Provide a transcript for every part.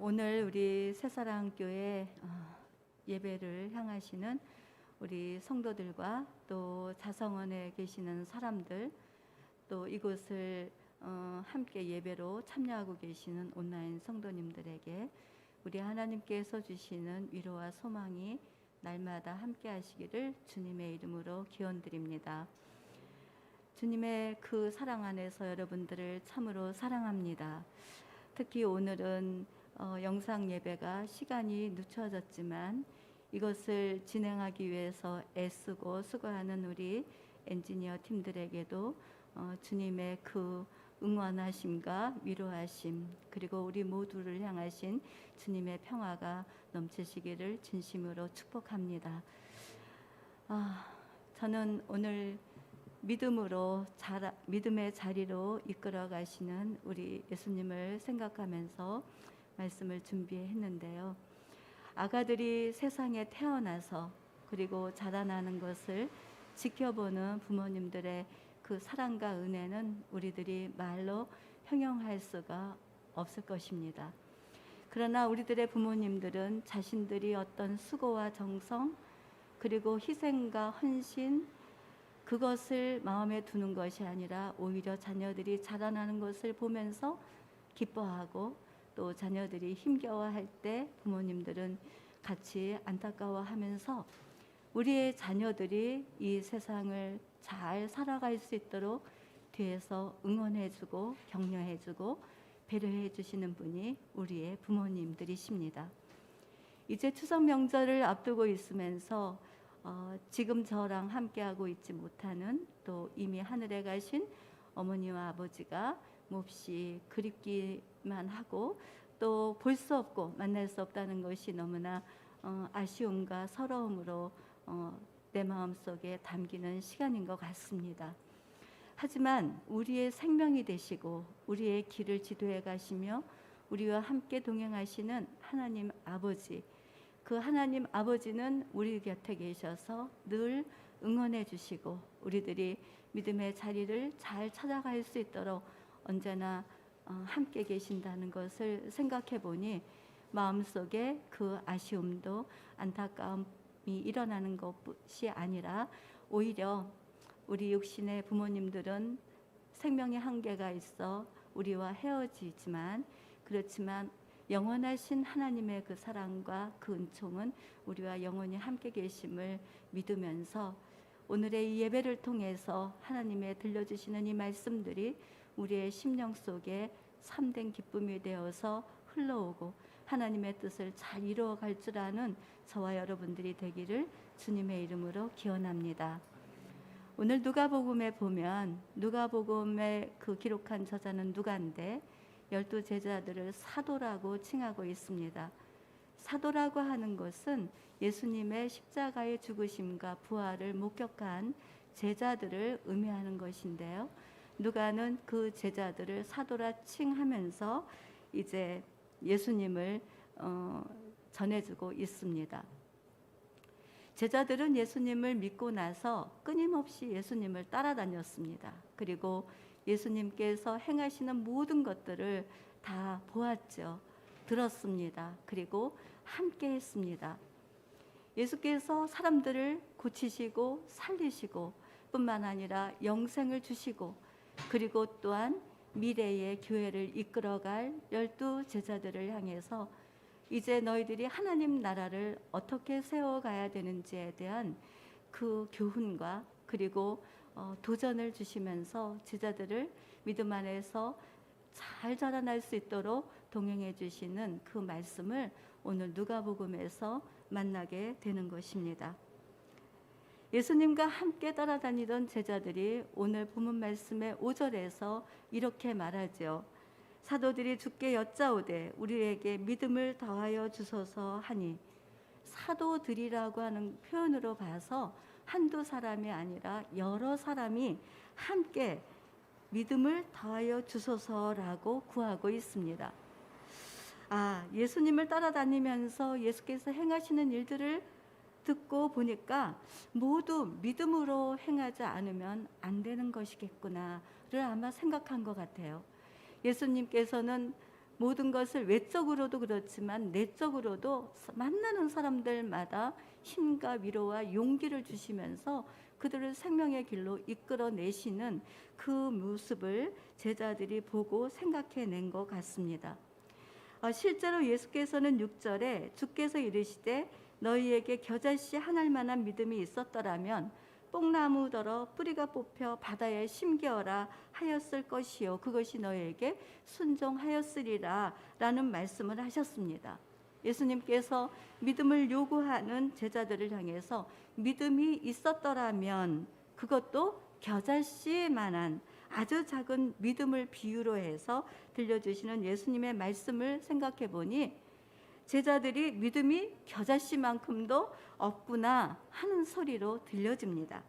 오늘 우리 새사랑교회 예배를 향하시는 우리 성도들과 또 자성원에 계시는 사람들, 또 이곳을 함께 예배로 참여하고 계시는 온라인 성도님들에게 우리 하나님께서 주시는 위로와 소망이 날마다 함께 하시기를 주님의 이름으로 기원드립니다. 주님의 그 사랑 안에서 여러분들을 참으로 사랑합니다. 특히 오늘은 영상 예배가 시간이 늦춰졌지만 이것을 진행하기 위해서 애쓰고 수고하는 우리 엔지니어 팀들에게도 주님의 그 응원하심과 위로하심, 그리고 우리 모두를 향하신 주님의 평화가 넘치시기를 진심으로 축복합니다. 저는 오늘 믿음의 자리로 이끌어 가시는 우리 예수님을 생각하면서 말씀을 준비했는데요. 아가들이 세상에 태어나서 그리고 자라나는 것을 지켜보는 부모님들의 그 사랑과 은혜는 우리들이 말로 형용할 수가 없을 것입니다. 그러나 우리들의 부모님들은 자신들이 어떤 수고와 정성 그리고 희생과 헌신, 그것을 마음에 두는 것이 아니라 오히려 자녀들이 자라나는 것을 보면서 기뻐하고, 또 자녀들이 힘겨워할 때 부모님들은 같이 안타까워하면서 우리의 자녀들이 이 세상을 잘 살아갈 수 있도록 뒤에서 응원해주고 격려해주고 배려해주시는 분이 우리의 부모님들이십니다. 이제 추석 명절을 앞두고 있으면서 지금 저랑 함께하고 있지 못하는, 또 이미 하늘에 가신 어머니와 아버지가 몹시 그립기만 하고 또 볼 수 없고 만날 수 없다는 것이 너무나 아쉬움과 서러움으로 내 마음속에 담기는 시간인 것 같습니다. 하지만 우리의 생명이 되시고 우리의 길을 지도해 가시며 우리와 함께 동행하시는 하나님 아버지, 그 하나님 아버지는 우리 곁에 계셔서 늘 응원해 주시고 우리들이 믿음의 자리를 잘 찾아갈 수 있도록 언제나 함께 계신다는 것을 생각해 보니 마음속에 그 아쉬움도 안타까움이 일어나는 것이 아니라, 오히려 우리 육신의 부모님들은 생명의 한계가 있어 우리와 헤어지지만, 그렇지만 영원하신 하나님의 그 사랑과 그 은총은 우리와 영원히 함께 계심을 믿으면서 오늘의 이 예배를 통해서 하나님의 들려주시는 이 말씀들이 우리의 심령 속에 참된 기쁨이 되어서 흘러오고 하나님의 뜻을 잘 이루어갈 줄 아는 저와 여러분들이 되기를 주님의 이름으로 기원합니다. 오늘 누가복음에 보면 누가복음에 그 기록한 저자는 누가인데 12 제자들을 사도라고 칭하고 있습니다. 사도라고 하는 것은 예수님의 십자가의 죽으심과 부활을 목격한 제자들을 의미하는 것인데요. 누가는 그 제자들을 사도라 칭하면서 이제 예수님을 전해주고 있습니다. 제자들은 예수님을 믿고 나서 끊임없이 예수님을 따라다녔습니다. 그리고 예수님께서 행하시는 모든 것들을 다 보았죠. 들었습니다. 그리고 함께 했습니다. 예수께서 사람들을 고치시고 살리시고 뿐만 아니라 영생을 주시고, 그리고 또한 미래의 교회를 이끌어갈 12 제자들을 향해서 이제 너희들이 하나님 나라를 어떻게 세워가야 되는지에 대한 그 교훈과 그리고 도전을 주시면서 제자들을 믿음 안에서 잘 자라날 수 있도록 동행해 주시는 그 말씀을 오늘 누가복음에서 만나게 되는 것입니다. 예수님과 함께 따라다니던 제자들이 오늘 본문 말씀의 5절에서 이렇게 말하죠. 사도들이 주께 여짜오되 우리에게 믿음을 더하여 주소서 하니, 사도들이라고 하는 표현으로 봐서 한두 사람이 아니라 여러 사람이 함께 믿음을 더하여 주소서라고 구하고 있습니다. 예수님을 따라다니면서 예수께서 행하시는 일들을 듣고 보니까 모두 믿음으로 행하지 않으면 안 되는 것이겠구나를 아마 생각한 것 같아요. 예수님께서는 모든 것을 외적으로도 그렇지만 내적으로도 만나는 사람들마다 힘과 위로와 용기를 주시면서 그들을 생명의 길로 이끌어내시는 그 모습을 제자들이 보고 생각해낸 것 같습니다. 실제로 예수께서는 6절에 주께서 이르시되 너희에게 겨자씨 한 알만한 믿음이 있었더라면 뽕나무더러 뿌리가 뽑혀 바다에 심겨라 하였을 것이요 그것이 너희에게 순종하였으리라 라는 말씀을 하셨습니다. 예수님께서 믿음을 요구하는 제자들을 향해서 믿음이 있었더라면, 그것도 겨자씨만한 아주 작은 믿음을 비유로 해서 들려주시는 예수님의 말씀을 생각해 보니 제자들이 믿음이 겨자씨만큼도 없구나 하는 소리로 들려집니다.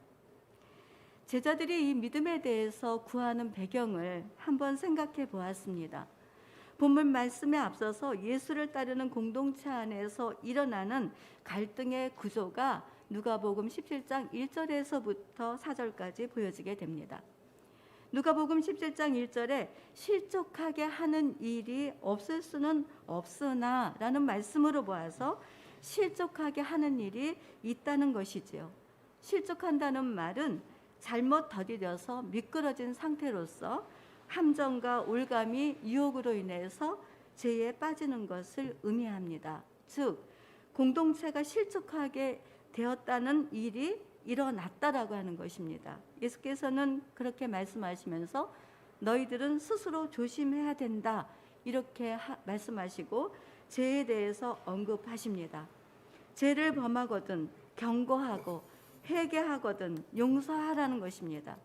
제자들이 이 믿음에 대해서 구하는 배경을 한번 생각해 보았습니다. 본문 말씀에 앞서서 예수를 따르는 공동체 안에서 일어나는 갈등의 구조가 누가복음 17장 1절에서부터 4절까지 보여지게 됩니다. 누가복음 17장 1절에 실족하게 하는 일이 없을 수는 없으나 라는 말씀으로 보아서 실족하게 하는 일이 있다는 것이지요. 실족한다는 말은 잘못 더디뎌서 미끄러진 상태로서 함정과 올감이 유혹으로 인해서 죄에 빠지는 것을 의미합니다. 즉 공동체가 실족하게 되었다는 일이 일어났다라고 하는 것입니다. 예수께서는 그렇게 말씀하시면서 너희들은 스스로 조심해야 된다 이렇게 말씀하시고 죄에 대해서 언급하십니다. 죄를 범하거든 경고하고 회개하거든 용서하라는 것입니다.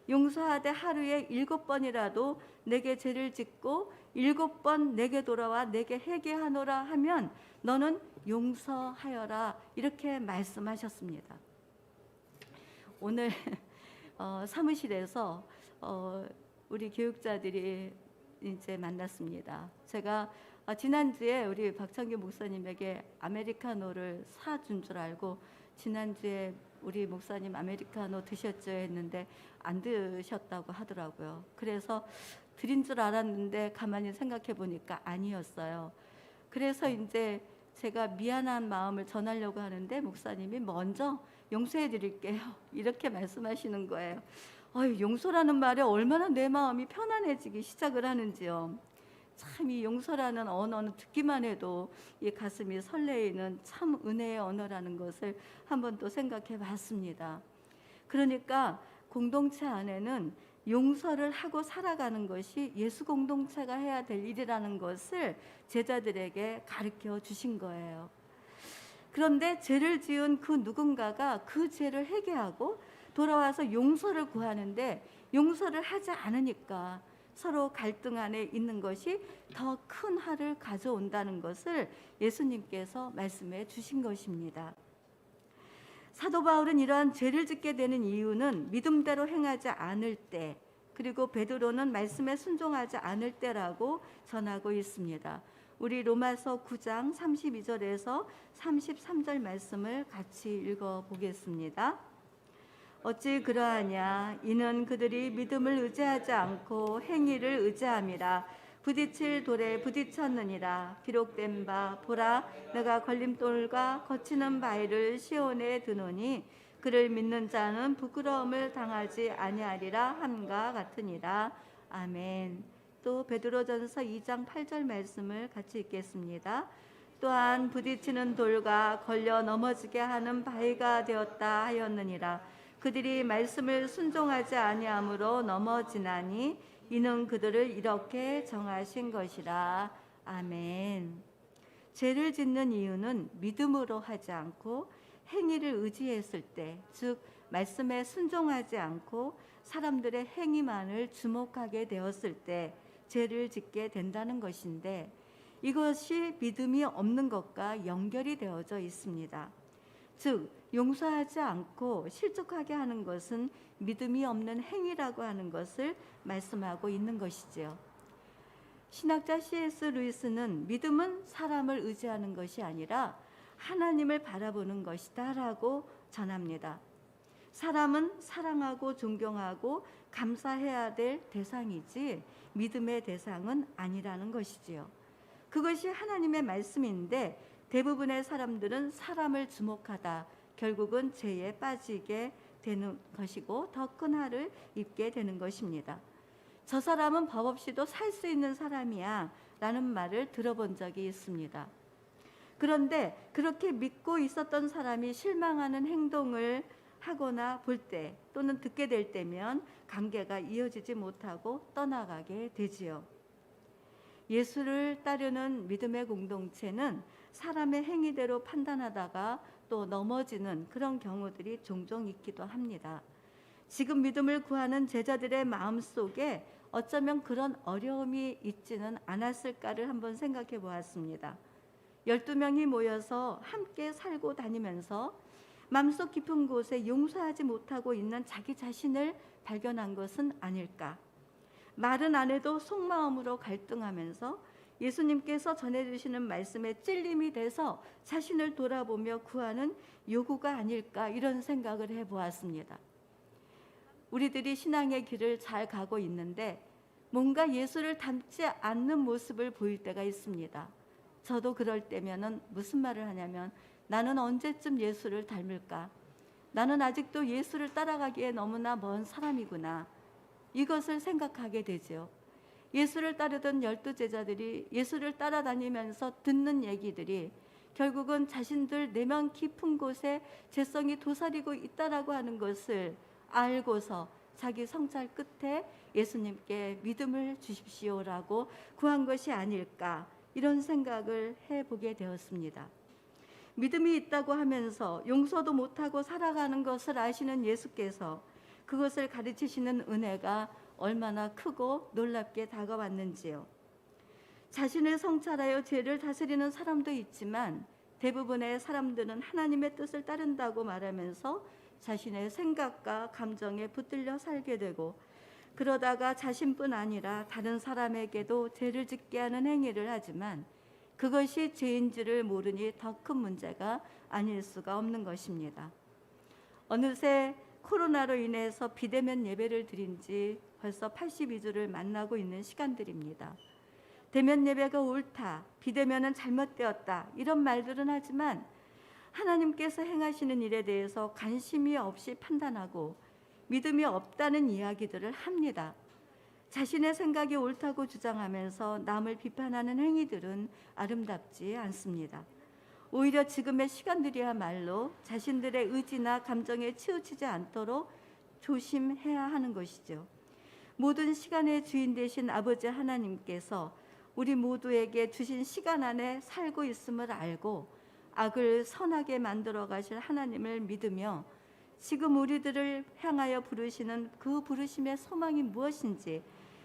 용서하되 하루에 7번이라도 내게 죄를 짓고 7번 내게 돌아와 내게 회개하노라 하면 너는 용서하여라 이렇게 말씀하셨습니다. 오늘 사무실에서 우리 교육자들이 이제 만났습니다. 제가 지난주에 우리 박창규 목사님에게 아메리카노를 사준 줄 알고 지난주에 우리 목사님 아메리카노 드셨죠 했는데 안 드셨다고 하더라고요. 그래서 드린 줄 알았는데 가만히 생각해 보니까 아니었어요. 그래서 이제 제가 미안한 마음을 전하려고 하는데 목사님이 먼저 용서해 드릴게요 이렇게 말씀하시는 거예요. 용서라는 말에 얼마나 내 마음이 편안해지기 시작을 하는지요. 참 이 용서라는 언어는 듣기만 해도 이 가슴이 설레이는 참 은혜의 언어라는 것을 한번 또 생각해 봤습니다. 그러니까 공동체 안에는 용서를 하고 살아가는 것이 예수 공동체가 해야 될 일이라는 것을 제자들에게 가르쳐 주신 거예요. 그런데 죄를 지은 그 누군가가 그 죄를 회개하고 돌아와서 용서를 구하는데 용서를 하지 않으니까 서로 갈등 안에 있는 것이 더 큰 화를 가져온다는 것을 예수님께서 말씀해 주신 것입니다. 사도 바울은 이러한 죄를 짓게 되는 이유는 믿음대로 행하지 않을 때, 그리고 베드로는 말씀에 순종하지 않을 때라고 전하고 있습니다. 우리 로마서 9장 32절에서 33절 말씀을 같이 읽어보겠습니다. 어찌 그러하냐? 이는 그들이 믿음을 의지하지 않고 행위를 의지함이라. 부딪힐 돌에 부딪혔느니라. 기록된 바 보라 내가 걸림돌과 거치는 바위를 시온에 드노니 그를 믿는 자는 부끄러움을 당하지 아니하리라 함과 같으니라. 아멘. 또 베드로전서 2장 8절 말씀을 같이 읽겠습니다. 또한 부딪히는 돌과 걸려 넘어지게 하는 바위가 되었다 하였느니라. 그들이 말씀을 순종하지 아니함으로 넘어지나니 이는 그들을 이렇게 정하신 것이라. 아멘. 죄를 짓는 이유는 믿음으로 하지 않고 행위를 의지했을 때, 즉 말씀에 순종하지 않고 사람들의 행위만을 주목하게 되었을 때 죄를 짓게 된다는 것인데, 이것이 믿음이 없는 것과 연결이 되어져 있습니다. 즉 용서하지 않고 실족하게 하는 것은 믿음이 없는 행위라고 하는 것을 말씀하고 있는 것이지요. 신학자 C.S. 루이스는 믿음은 사람을 의지하는 것이 아니라 하나님을 바라보는 것이다 라고 전합니다. 사람은 사랑하고 존경하고 감사해야 될 대상이지 믿음의 대상은 아니라는 것이지요. 그것이 하나님의 말씀인데 대부분의 사람들은 사람을 주목하다 결국은 죄에 빠지게 되는 것이고 더 큰 화를 입게 되는 것입니다. 저 사람은 법 없이도 살 수 있는 사람이야 라는 말을 들어본 적이 있습니다. 그런데 그렇게 믿고 있었던 사람이 실망하는 행동을 하거나 볼 때 또는 듣게 될 때면 관계가 이어지지 못하고 떠나가게 되지요. 예수를 따르는 믿음의 공동체는 사람의 행위대로 판단하다가 또 넘어지는 그런 경우들이 종종 있기도 합니다. 지금 믿음을 구하는 제자들의 마음속에 어쩌면 그런 어려움이 있지는 않았을까를 한번 생각해 보았습니다. 12명이 모여서 함께 살고 다니면서 마음속 깊은 곳에 용서하지 못하고 있는 자기 자신을 발견한 것은 아닐까. 말은 안 해도 속마음으로 갈등하면서 예수님께서 전해주시는 말씀에 찔림이 돼서 자신을 돌아보며 구하는 요구가 아닐까, 이런 생각을 해보았습니다. 우리들이 신앙의 길을 잘 가고 있는데 뭔가 예수를 닮지 않는 모습을 보일 때가 있습니다. 저도 그럴 때면은 무슨 말을 하냐면, 나는 언제쯤 예수를 닮을까? 나는 아직도 예수를 따라가기에 너무나 먼 사람이구나. 이것을 생각하게 되죠. 예수를 따르던 12제자들이 예수를 따라다니면서 듣는 얘기들이 결국은 자신들 내면 깊은 곳에 죄성이 도사리고 있다라고 하는 것을 알고서 자기 성찰 끝에 예수님께 믿음을 주십시오라고 구한 것이 아닐까, 이런 생각을 해보게 되었습니다. 믿음이 있다고 하면서 용서도 못하고 살아가는 것을 아시는 예수께서 그것을 가르치시는 은혜가 얼마나 크고 놀랍게 다가왔는지요. 자신을 성찰하여 죄를 다스리는 사람도 있지만 대부분의 사람들은 하나님의 뜻을 따른다고 말하면서 자신의 생각과 감정에 붙들려 살게 되고, 그러다가 자신뿐 아니라 다른 사람에게도 죄를 짓게 하는 행위를 하지만 그것이 죄인지를 모르니 더 큰 문제가 아닐 수가 없는 것입니다. 어느새 코로나로 인해서 비대면 예배를 드린 지 벌써 82주를 만나고 있는 시간들입니다. 대면 예배가 옳다, 비대면은 잘못되었다, 이런 말들은 하지만 하나님께서 행하시는 일에 대해서 관심이 없이 판단하고 믿음이 없다는 이야기들을 합니다. 자신의 생각이 옳다고 주장하면서 남을 비판하는 행위들은 아름답지 않습니다. 오히려 지금의 시간들이야말로 자신들의 의지나 감정에 치우치지 않도록 조심해야 하는 것이죠. 모든 시간의 주인 되신 아버지 하나님께서 우리 모두에게 주신 시간 안에 살고 있음을 알고 악을 선하게 만들어 가실 하나님을 믿으며 지금 우리들을 향하여 부르시는 그 부르심의 소망이 무엇인지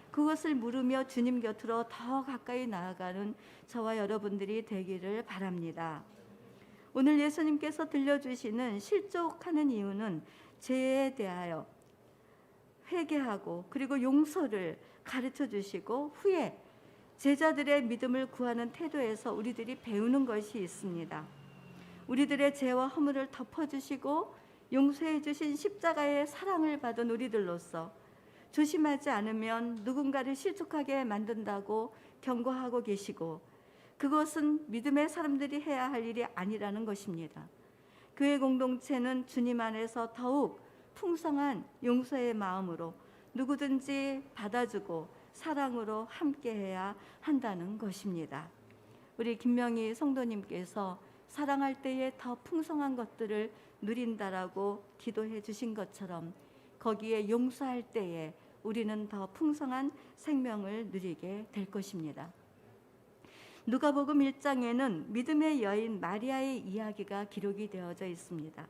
그것을 물으며 주님 곁으로 더 가까이 나아가는 저와 여러분들이 되기를 바랍니다. 오늘 예수님께서 들려주시는 실족하는 이유는 죄에 대하여 회개하고 그리고 용서를 가르쳐 주시고 후에 제자들의 믿음을 구하는 태도에서 우리들이 배우는 것이 있습니다. 우리들의 죄와 허물을 덮어주시고 용서해 주신 십자가의 사랑을 받은 우리들로서 조심하지 않으면 누군가를 실족하게 만든다고 경고하고 계시고, 그것은 믿음의 사람들이 해야 할 일이 아니라는 것입니다. 교회 공동체는 주님 안에서 더욱 풍성한 용서의 마음으로 누구든지 받아주고 사랑으로 함께해야 한다는 것입니다. 우리 김명희 성도님께서 사랑할 때에 더 풍성한 것들을 누린다라고 기도해 주신 것처럼 거기에 용서할 때에 우리는 더 풍성한 생명을 누리게 될 것입니다. 누가복음 1장에는 믿음의 여인 마리아의 이야기가 기록이 되어져 있습니다.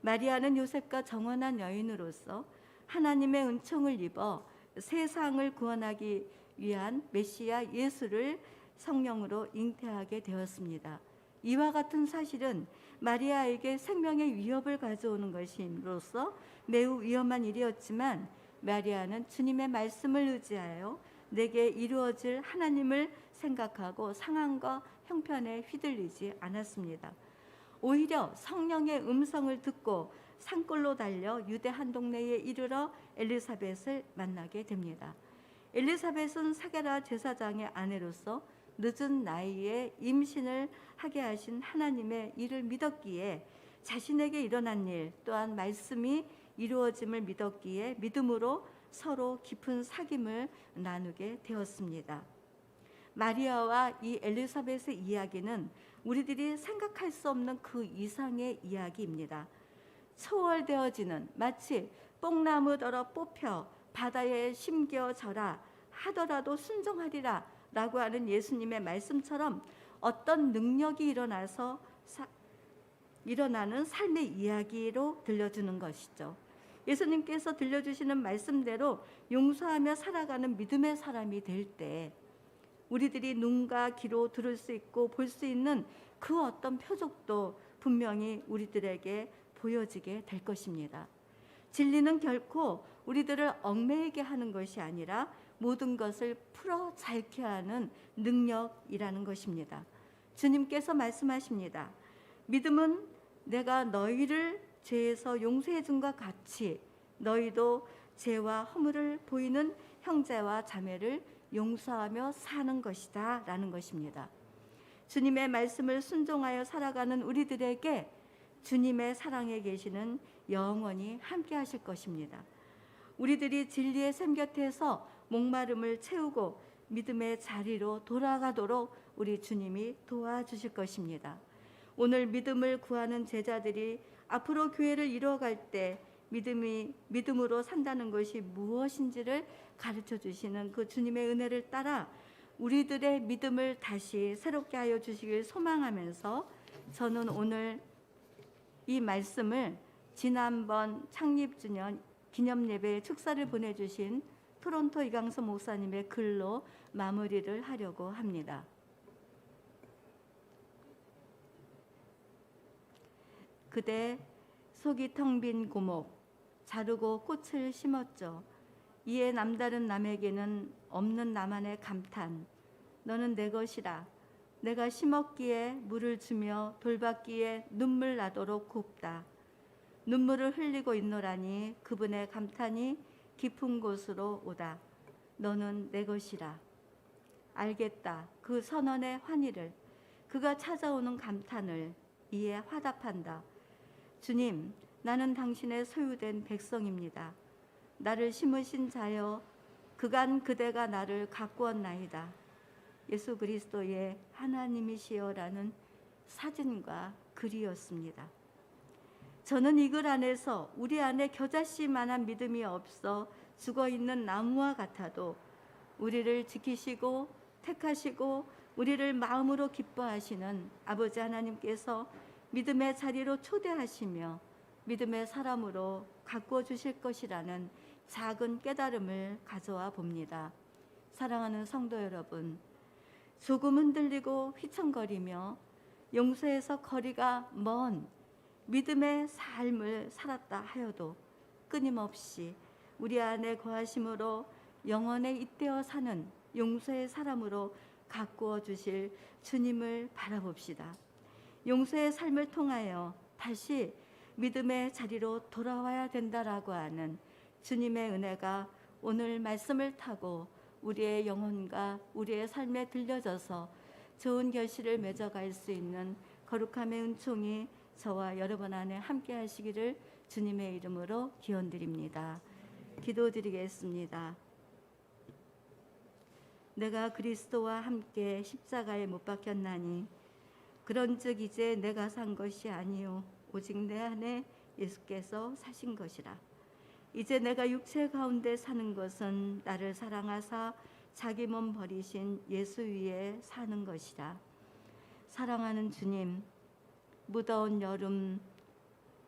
마리아는 요셉과 정혼한 여인으로서 하나님의 은총을 입어 세상을 구원하기 위한 메시아 예수를 성령으로 잉태하게 되었습니다. 이와 같은 사실은 마리아에게 생명의 위협을 가져오는 것으로서 매우 위험한 일이었지만 마리아는 주님의 말씀을 의지하여 내게 이루어질 하나님을 생각하고 상황과 형편에 휘둘리지 않았습니다. 오히려 성령의 음성을 듣고 산골로 달려 유대 한 동네에 이르러 엘리사벳을 만나게 됩니다. 엘리사벳은 사게라 제사장의 아내로서 늦은 나이에 임신을 하게 하신 하나님의 일을 믿었기에 자신에게 일어난 일 또한 말씀이 이루어짐을 믿었기에 믿음으로 서로 깊은 사귐을 나누게 되었습니다. 마리아와 이 엘리사벳의 이야기는 우리들이 생각할 수 없는 그 이상의 이야기입니다. 초월되어지는, 마치 뽕나무더러 뽑혀 바다에 심겨져라 하더라도 순종하리라 라고 하는 예수님의 말씀처럼 어떤 능력이 일어나는 삶의 이야기로 들려주는 것이죠. 예수님께서 들려주시는 말씀대로 용서하며 살아가는 믿음의 사람이 될 때 우리들이 눈과 귀로 들을 수 있고 볼 수 있는 그 어떤 표적도 분명히 우리들에게 보여지게 될 것입니다. 진리는 결코 우리들을 얽매이게 하는 것이 아니라 모든 것을 풀어 자유케 하는 능력이라는 것입니다. 주님께서 말씀하십니다. 믿음은 내가 너희를 죄에서 용서해 준과 같이 너희도 죄와 허물을 보이는 형제와 자매를 용서하며 사는 것이다 라는 것입니다. 주님의 말씀을 순종하여 살아가는 우리들에게 주님의 사랑에 계시는 영원히 함께 하실 것입니다. 우리들이 진리의 샘 곁에서 목마름을 채우고 믿음의 자리로 돌아가도록 우리 주님이 도와주실 것입니다. 오늘 믿음을 구하는 제자들이 앞으로 교회를 이루어갈 때 믿음으로 산다는 것이 무엇인지를 가르쳐 주시는 그 주님의 은혜를 따라 우리들의 믿음을 다시 새롭게 하여 주시길 소망하면서 저는 오늘 이 말씀을 지난번 창립주년 기념예배 축사를 보내주신 토론토 이강수 목사님의 글로 마무리를 하려고 합니다. 그대 속이 텅 빈 고목 자르고 꽃을 심었죠. 이에 남다른 남에게는 없는 나만의 감탄. 너는 내 것이라. 내가 심었기에 물을 주며 돌봤기에 눈물 나도록 굽다. 눈물을 흘리고 있노라니 그분의 감탄이 깊은 곳으로 오다. 너는 내 것이라. 알겠다. 그 선언의 환희를, 그가 찾아오는 감탄을 이에 화답한다. 주님, 나는 당신의 소유된 백성입니다. 나를 심으신 자여, 그간 그대가 나를 가꾸었나이다. 예수 그리스도의 하나님이시여라는 사진과 글이었습니다. 저는 이 글 안에서 우리 안에 겨자씨만한 믿음이 없어 죽어있는 나무와 같아도 우리를 지키시고 택하시고 우리를 마음으로 기뻐하시는 아버지 하나님께서 믿음의 자리로 초대하시며 믿음의 사람으로 가꾸어 주실 것이라는 작은 깨달음을 가져와 봅니다. 사랑하는 성도 여러분, 조금 흔들리고 휘청거리며 용서에서 거리가 먼 믿음의 삶을 살았다 하여도 끊임없이 우리 안에 거하심으로 영원에 잇대어 사는 용서의 사람으로 가꾸어 주실 주님을 바라봅시다. 용서의 삶을 통하여 다시 믿음의 자리로 돌아와야 된다라고 하는 주님의 은혜가 오늘 말씀을 타고 우리의 영혼과 우리의 삶에 들려져서 좋은 결실을 맺어갈 수 있는 거룩함의 은총이 저와 여러분 안에 함께 하시기를 주님의 이름으로 기원드립니다. 기도드리겠습니다. 내가 그리스도와 함께 십자가에 못 박혔나니 그런즉 이제 내가 산 것이 아니요 오직 내 안에 예수께서 사신 것이라. 이제 내가 육체 가운데 사는 것은 나를 사랑하사 자기 몸 버리신 예수 위에 사는 것이라. 사랑하는 주님, 무더운 여름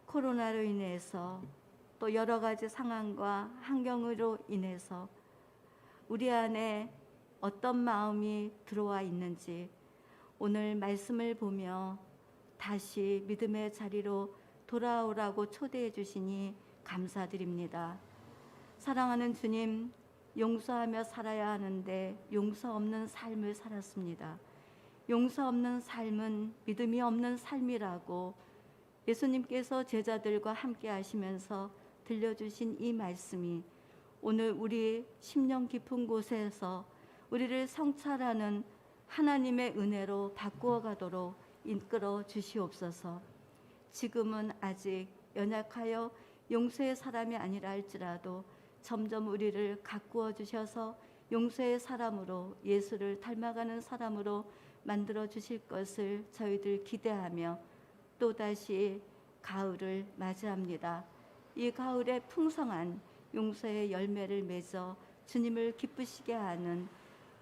코로나로 인해서 또 여러 가지 상황과 환경으로 인해서 우리 안에 어떤 마음이 들어와 있는지 오늘 말씀을 보며 다시 믿음의 자리로 돌아오라고 초대해 주시니 감사드립니다. 사랑하는 주님, 용서하며 살아야 하는데 용서 없는 삶을 살았습니다. 용서 없는 삶은 믿음이 없는 삶이라고 예수님께서 제자들과 함께 하시면서 들려주신 이 말씀이 오늘 우리 심령 깊은 곳에서 우리를 성찰하는 하나님의 은혜로 바꾸어 가도록 이끌어 주시옵소서. 지금은 아직 연약하여 용서의 사람이 아니라 할지라도 점점 우리를 가꾸어 주셔서 용서의 사람으로, 예수를 닮아가는 사람으로 만들어 주실 것을 저희들 기대하며 또다시 가을을 맞이합니다. 이 가을에 풍성한 용서의 열매를 맺어 주님을 기쁘시게 하는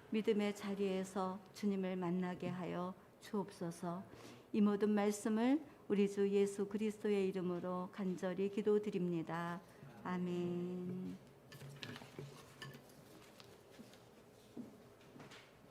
믿음의 자리에서 주님을 만나게 하여 주옵소서. 이 모든 말씀을 우리 주 예수 그리스도의 이름으로 간절히 기도드립니다. 아멘.